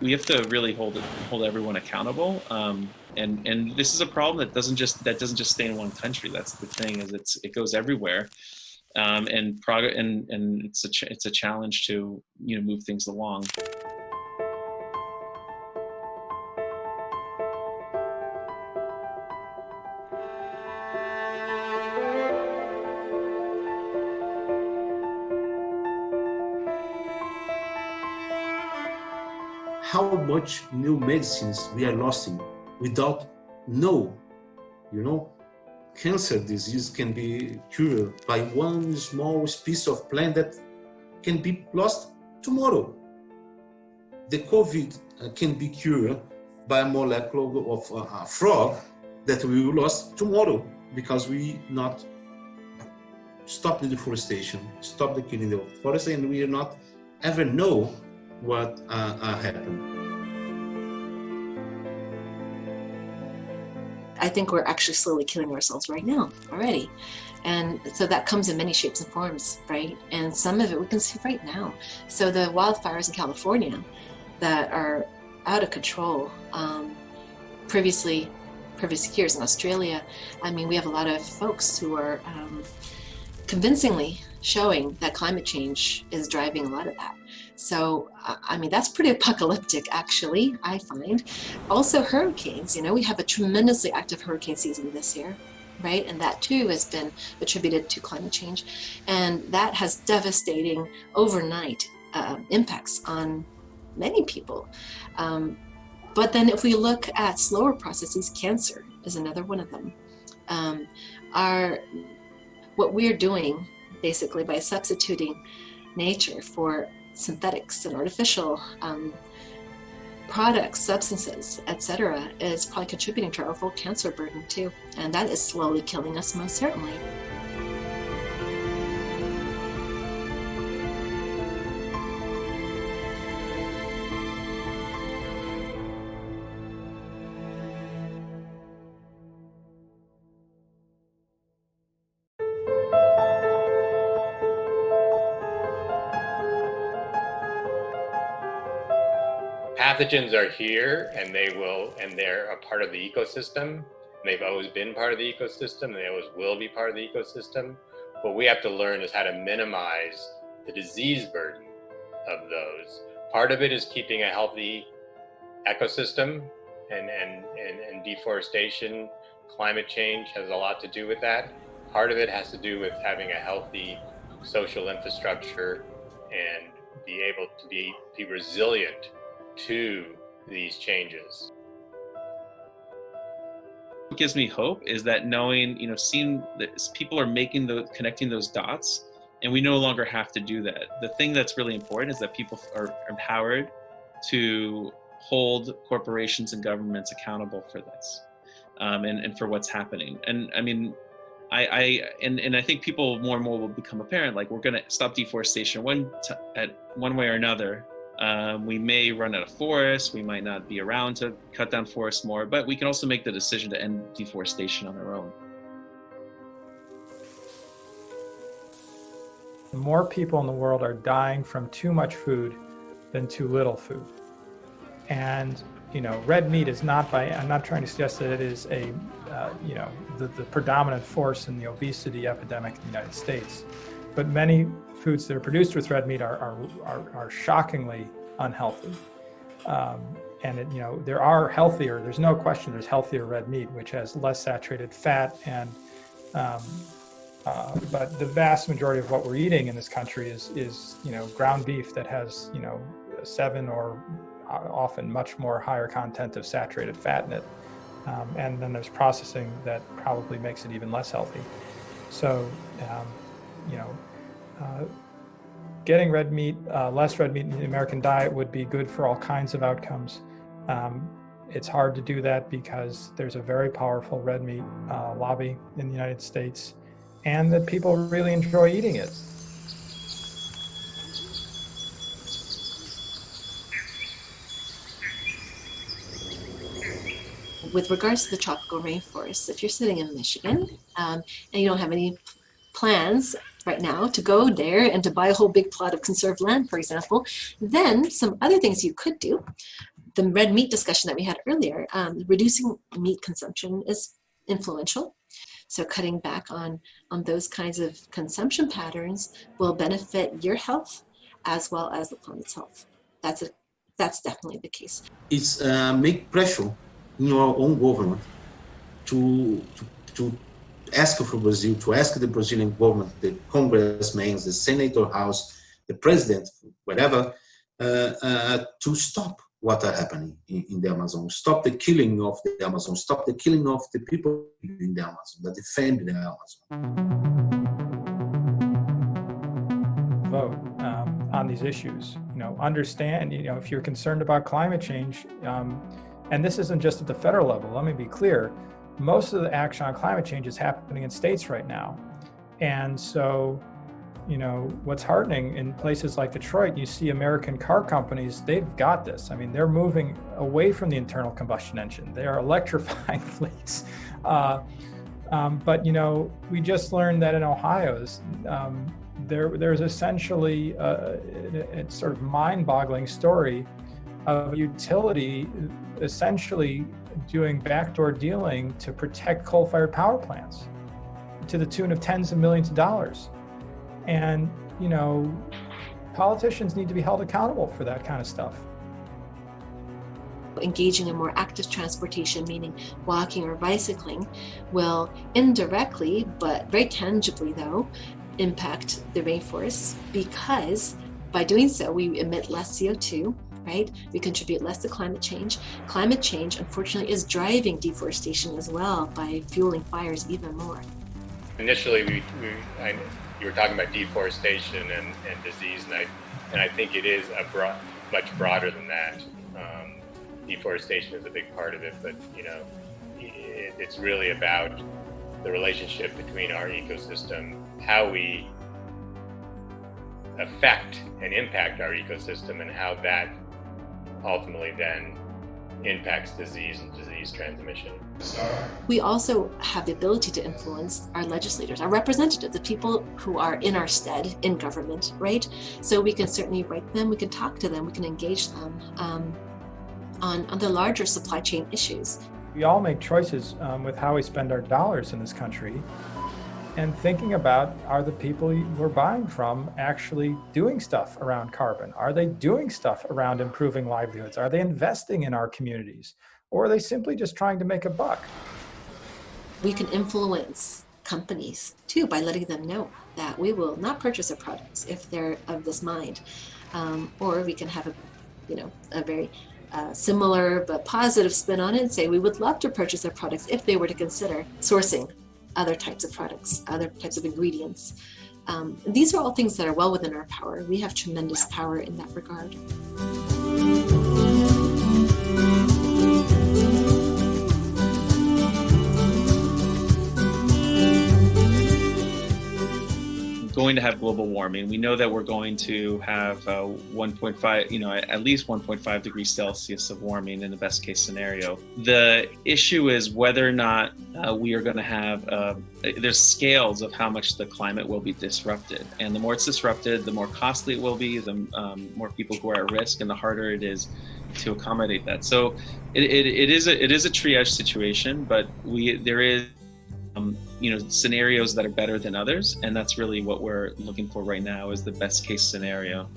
we have to really hold everyone accountable. And this is a problem that doesn't just stay in one country. That's the thing, is it goes everywhere. And it's a challenge to move things along. How much new medicines we are losing without cancer disease can be cured by one small piece of plant that can be lost tomorrow. The COVID can be cured by a molecule of a frog that we will lose tomorrow because we not stop the deforestation, stop the killing of the forest, and we will not ever know what happened. I think we're actually slowly killing ourselves right now already. And so that comes in many shapes and forms, right? And some of it we can see right now. So the wildfires in California that are out of control, previous years in Australia, I mean, we have a lot of folks who are convincingly showing that climate change is driving a lot of that. So, I mean, that's pretty apocalyptic, actually, I find. Also hurricanes, we have a tremendously active hurricane season this year, right? And that too has been attributed to climate change. And that has devastating overnight impacts on many people. But then if we look at slower processes, cancer is another one of them. What we're doing basically by substituting nature for synthetics and artificial products, substances, etc., is probably contributing to our overall cancer burden too. And that is slowly killing us, most certainly. Pathogens are here, and they're a part of the ecosystem. They've always been part of the ecosystem, and they always will be part of the ecosystem. What we have to learn is how to minimize the disease burden of those. Part of it is keeping a healthy ecosystem, and deforestation, climate change has a lot to do with that. Part of it has to do with having a healthy social infrastructure and be able to be resilient to these changes. What gives me hope is that knowing, seeing that people are connecting those dots, and we no longer have to do that. The thing that's really important is that people are empowered to hold corporations and governments accountable for this, and for what's happening. And I mean, I think people more and more will become apparent, like we're going to stop deforestation one way or another. We may run out of forests, we might not be around to cut down forests more, but we can also make the decision to end deforestation on our own. More people in the world are dying from too much food than too little food. And, red meat is I'm not trying to suggest that it is the predominant force in the obesity epidemic in the United States. But many foods that are produced with red meat are shockingly unhealthy. And there are healthier, there's no question there's healthier red meat, which has less saturated fat. And but the vast majority of what we're eating in this country is ground beef that has 7 or often much more higher content of saturated fat in it. And then there's processing that probably makes it even less healthy. So, getting red meat, less red meat in the American diet would be good for all kinds of outcomes. It's hard to do that because there's a very powerful red meat lobby in the United States, and that people really enjoy eating it. With regards to the tropical rainforests, if you're sitting in Michigan and you don't have any plans right now to go there and to buy a whole big plot of conserved land, for example. Then some other things you could do. The red meat discussion that we had earlier, reducing meat consumption is influential. So cutting back on those kinds of consumption patterns will benefit your health as well as the planet's health. That's definitely the case. It's make pressure in your own government to ask for Brazil, to ask the Brazilian government, the congressmen, the senator house, the president, whatever, to stop what are happening in the Amazon, stop the killing of the Amazon, stop the killing of the people in the Amazon, that defend the Amazon. Vote on these issues. Understand. If you're concerned about climate change, and this isn't just at the federal level. Let me be clear. Most of the action on climate change is happening in states right now, and so. What's heartening in places like Detroit, you see American car companies, they've got this. I mean, they're moving away from the internal combustion engine. They are electrifying fleets. But, we just learned that in Ohio, there's essentially a sort of mind-boggling story of a utility essentially doing backdoor dealing to protect coal-fired power plants to the tune of tens of millions of dollars. And, politicians need to be held accountable for that kind of stuff. Engaging in more active transportation, meaning walking or bicycling, will indirectly, but very tangibly though, impact the rainforests, because by doing so, we emit less CO2, right? We contribute less to climate change. Climate change, unfortunately, is driving deforestation as well by fueling fires even more. Initially, you were talking about deforestation and disease, and I think it is much broader than that. Deforestation is a big part of it, but it's really about the relationship between our ecosystem, how we affect and impact our ecosystem, and how that ultimately then impacts disease and disease transmission. We also have the ability to influence our legislators, our representatives, the people who are in our stead in government, right? So we can certainly write them, we can talk to them, we can engage them on the larger supply chain issues. We all make choices with how we spend our dollars in this country, and thinking about, are the people we're buying from actually doing stuff around carbon? Are they doing stuff around improving livelihoods? Are they investing in our communities? Or are they simply just trying to make a buck? We can influence companies too by letting them know that we will not purchase their products if they're of this mind. Or we can have a very similar but positive spin on it and say we would love to purchase their products if they were to consider sourcing other types of products, other types of ingredients. These are all things that are well within our power. We have tremendous power in that regard. Going to have global warming. We know that we're going to have 1.5, at least 1.5 degrees Celsius of warming in the best case scenario. The issue is whether or not we are going to have, there's scales of how much the climate will be disrupted. And the more it's disrupted, the more costly it will be, the more people who are at risk, and the harder it is to accommodate that. So it is a triage situation, but there is scenarios that are better than others, and that's really what we're looking for right now, is the best case scenario.